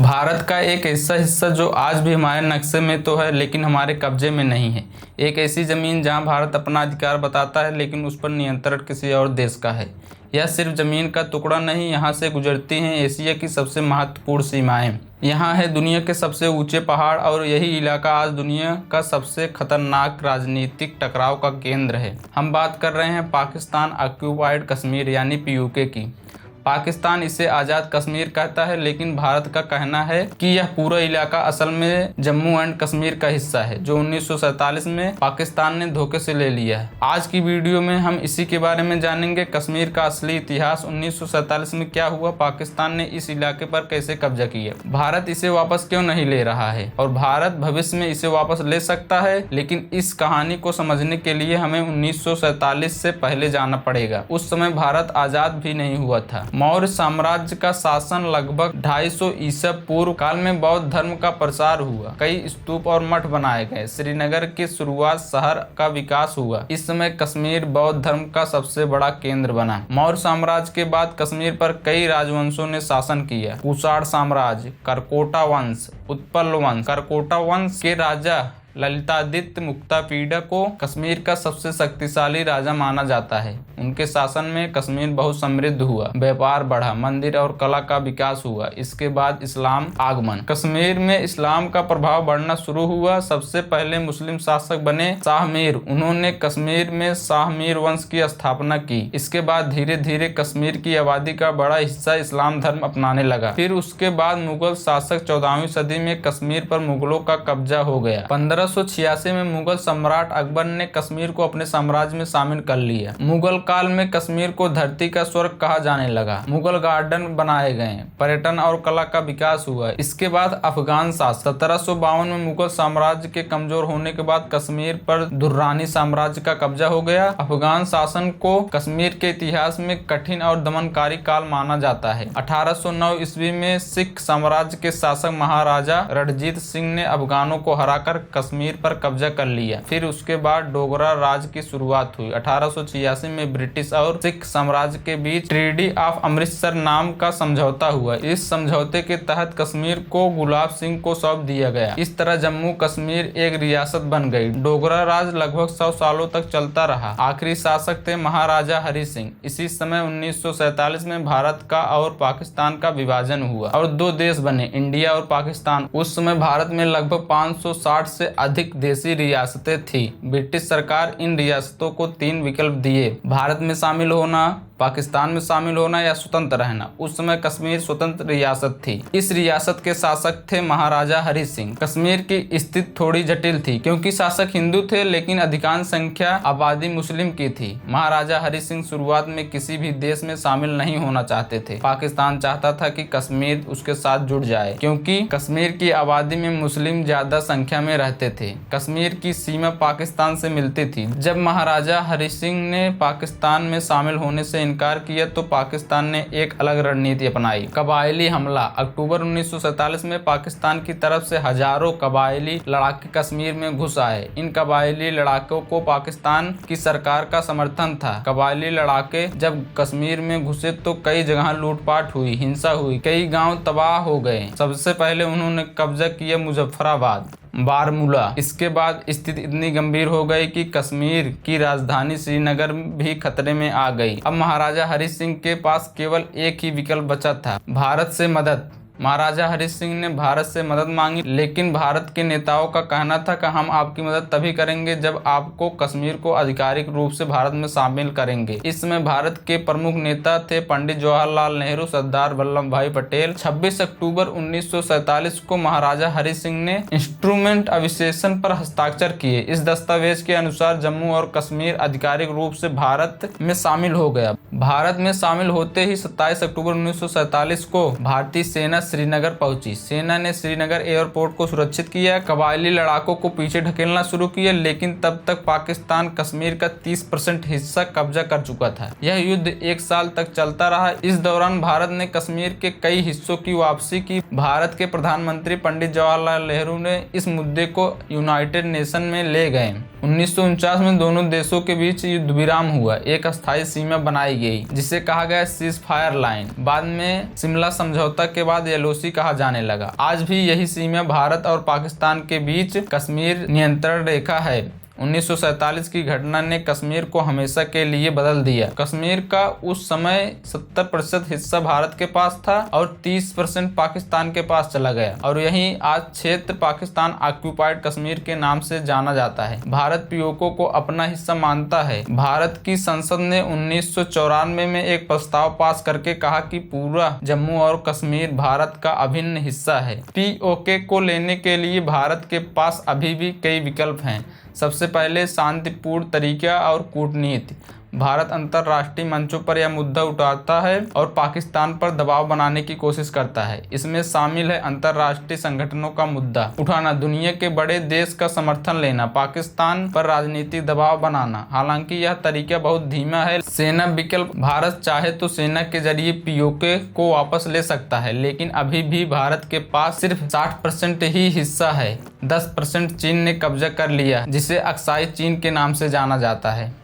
भारत का एक ऐसा हिस्सा जो आज भी हमारे नक्शे में तो है लेकिन हमारे कब्जे में नहीं है। एक ऐसी ज़मीन जहां भारत अपना अधिकार बताता है लेकिन उस पर नियंत्रण किसी और देश का है। यह सिर्फ ज़मीन का टुकड़ा नहीं, यहाँ से गुजरती हैं एशिया की सबसे महत्वपूर्ण सीमाएं। यहाँ है दुनिया के सबसे ऊंचे पहाड़ और यही इलाका आज दुनिया का सबसे खतरनाक राजनीतिक टकराव का केंद्र है। हम बात कर रहे हैं पाकिस्तान ऑक्यूपाइड कश्मीर यानी पीओके की। पाकिस्तान इसे आज़ाद कश्मीर कहता है लेकिन भारत का कहना है कि यह पूरा इलाका असल में जम्मू एंड कश्मीर का हिस्सा है जो 1947 में पाकिस्तान ने धोखे से ले लिया है। आज की वीडियो में हम इसी के बारे में जानेंगे, कश्मीर का असली इतिहास, 1947 में क्या हुआ, पाकिस्तान ने इस इलाके पर कैसे कब्जा किया, भारत इसे वापस क्यों नहीं ले रहा है और भारत भविष्य में इसे वापस ले सकता है। लेकिन इस कहानी को समझने के लिए हमें 1947 से पहले जाना पड़ेगा। उस समय भारत आज़ाद भी नहीं हुआ था। मौर्य साम्राज्य का शासन लगभग 250 ईसा पूर्व काल में बौद्ध धर्म का प्रसार हुआ। कई स्तूप और मठ बनाए गए। श्रीनगर की शुरुआत शहर का विकास हुआ। इस समय कश्मीर बौद्ध धर्म का सबसे बड़ा केंद्र बना। मौर्य साम्राज्य के बाद कश्मीर पर कई राजवंशों ने शासन किया। कुषाण साम्राज्य, करकोटा वंश, उत्पल वंश। करकोटा वंश के राजा ललितादित्य मुक्तापीड़ा को कश्मीर का सबसे शक्तिशाली राजा माना जाता है। उनके शासन में कश्मीर बहुत समृद्ध हुआ, व्यापार बढ़ा, मंदिर और कला का विकास हुआ। इसके बाद इस्लाम आगमन, कश्मीर में इस्लाम का प्रभाव बढ़ना शुरू हुआ। सबसे पहले मुस्लिम शासक बने शाह मीर। उन्होंने कश्मीर में शाह मीर वंश की स्थापना की। इसके बाद धीरे धीरे कश्मीर की आबादी का बड़ा हिस्सा इस्लाम धर्म अपनाने लगा। फिर उसके बाद मुगल शासक 14वीं सदी में कश्मीर पर मुगलों का कब्जा हो गया। 1586 में मुगल सम्राट अकबर ने कश्मीर को अपने साम्राज्य में शामिल कर लिया। मुगल काल में कश्मीर को धरती का स्वर्ग कहा जाने लगा। मुगल गार्डन बनाए गए, पर्यटन और कला का विकास हुआ। इसके बाद अफगान शासन, 1752 में मुगल साम्राज्य के कमजोर होने के बाद कश्मीर पर दुर्रानी साम्राज्य का कब्जा हो गया। अफगान शासन को कश्मीर के इतिहास में कठिन और दमनकारी काल माना जाता है। 1809 ईस्वी में सिख साम्राज्य के शासक महाराजा रणजीत सिंह ने अफगानों को हराकर कश्मीर पर कब्जा कर लिया। फिर उसके बाद डोगरा राज की शुरुआत हुई। 1886 में ब्रिटिश और सिख साम्राज्य के बीच ट्रीटी ऑफ अमृतसर नाम का समझौता हुआ। इस समझौते के तहत कश्मीर को गुलाब सिंह को सौंप दिया गया। इस तरह जम्मू कश्मीर एक रियासत बन गई। डोगरा राज लगभग 100 सालों तक चलता रहा। आखिरी शासक थे महाराजा हरि सिंह। इसी समय 1947 में भारत का और पाकिस्तान का विभाजन हुआ और दो देश बने, इंडिया और पाकिस्तान। उस समय भारत में लगभग 560 से अधिक देशी रियासतें थी। ब्रिटिश सरकार इन रियासतों को 3 विकल्प दिए, भारत में शामिल होना, पाकिस्तान में शामिल होना या स्वतंत्र रहना। उस समय कश्मीर स्वतंत्र रियासत थी। इस रियासत के शासक थे महाराजा हरि सिंह। कश्मीर की स्थिति थोड़ी जटिल थी क्योंकि शासक हिंदू थे लेकिन अधिकांश संख्या आबादी मुस्लिम की थी। महाराजा हरि सिंह शुरुआत में किसी भी देश में शामिल नहीं होना चाहते थे। पाकिस्तान चाहता था कि कश्मीर उसके साथ जुड़ जाए क्योंकि कश्मीर की आबादी में मुस्लिम ज्यादा संख्या में रहते थे। कश्मीर की सीमा पाकिस्तान से मिलती थी। जब महाराजा हरि सिंह ने पाकिस्तान में शामिल होने से इनकार किया तो पाकिस्तान ने एक अलग रणनीति अपनाई, कबायली हमला। अक्टूबर 1947 में पाकिस्तान की तरफ से हजारों कबायली लड़ाके कश्मीर में घुस आए। इन कबायली लड़ाकों को पाकिस्तान की सरकार का समर्थन था। कबायली लड़ाके जब कश्मीर में घुसे तो कई जगह लूटपाट हुई, हिंसा हुई, कई गांव तबाह हो गए। सबसे पहले उन्होंने कब्जा किया मुजफ्फराबाद, बारामूला। इसके बाद स्थिति इतनी गंभीर हो गई कि कश्मीर की राजधानी श्रीनगर भी खतरे में आ गई। अब महाराजा हरि सिंह के पास केवल एक ही विकल्प बचा था, भारत से मदद। महाराजा हरि सिंह ने भारत से मदद मांगी लेकिन भारत के नेताओं का कहना था कि हम आपकी मदद तभी करेंगे जब आपको कश्मीर को आधिकारिक रूप से भारत में शामिल करेंगे। इस समय भारत के प्रमुख नेता थे पंडित जवाहरलाल नेहरू, सरदार वल्लभ भाई पटेल। 26 अक्टूबर 1947 को महाराजा हरि सिंह ने इंस्ट्रूमेंट अविशेषण पर हस्ताक्षर किए। इस दस्तावेज के अनुसार जम्मू और कश्मीर आधिकारिक रूप से भारत में शामिल हो गया। भारत में शामिल होते ही 27 अक्टूबर 1947 को भारतीय सेना श्रीनगर पहुंची। सेना ने श्रीनगर एयरपोर्ट को सुरक्षित किया, कबायली लड़ाकों को पीछे ढकेलना शुरू किया लेकिन तब तक पाकिस्तान कश्मीर का 30% हिस्सा कब्जा कर चुका था। यह युद्ध 1 साल तक चलता रहा। इस दौरान भारत ने कश्मीर के कई हिस्सों की वापसी की। भारत के प्रधानमंत्री पंडित जवाहरलाल नेहरू ने इस मुद्दे को यूनाइटेड नेशन में ले गए। 1949 में दोनों देशों के बीच युद्ध विराम हुआ, एक अस्थायी सीमा बनाई गई जिसे कहा गया सीज फायर लाइन। बाद में शिमला समझौता के बाद एलओसी कहा जाने लगा। आज भी यही सीमा भारत और पाकिस्तान के बीच कश्मीर नियंत्रण रेखा है। 1947 की घटना ने कश्मीर को हमेशा के लिए बदल दिया। कश्मीर का उस समय 70% हिस्सा भारत के पास था और 30% पाकिस्तान के पास चला गया, और यही आज क्षेत्र पाकिस्तान ऑक्युपाइड कश्मीर के नाम से जाना जाता है। भारत पीओके को अपना हिस्सा मानता है। भारत की संसद ने 1994 में एक प्रस्ताव पास करके कहा कि पूरा जम्मू और कश्मीर भारत का अभिन्न हिस्सा है। पीओके को लेने के लिए भारत के पास अभी भी कई विकल्प हैं। सबसे पहले शांतिपूर्ण तरीका और कूटनीति। भारत अंतर्राष्ट्रीय मंचों पर यह मुद्दा उठाता है और पाकिस्तान पर दबाव बनाने की कोशिश करता है। इसमें शामिल है अंतर्राष्ट्रीय संगठनों का मुद्दा उठाना, दुनिया के बड़े देश का समर्थन लेना, पाकिस्तान पर राजनीतिक दबाव बनाना। हालांकि यह तरीका बहुत धीमा है। सेना विकल्प। भारत चाहे तो सेना के जरिए पीओके को वापस ले सकता है, लेकिन अभी भी भारत के पास सिर्फ 60% ही हिस्सा है। 10% चीन ने कब्जा कर लिया, जिसे अक्साई चीन के नाम से जाना जाता है।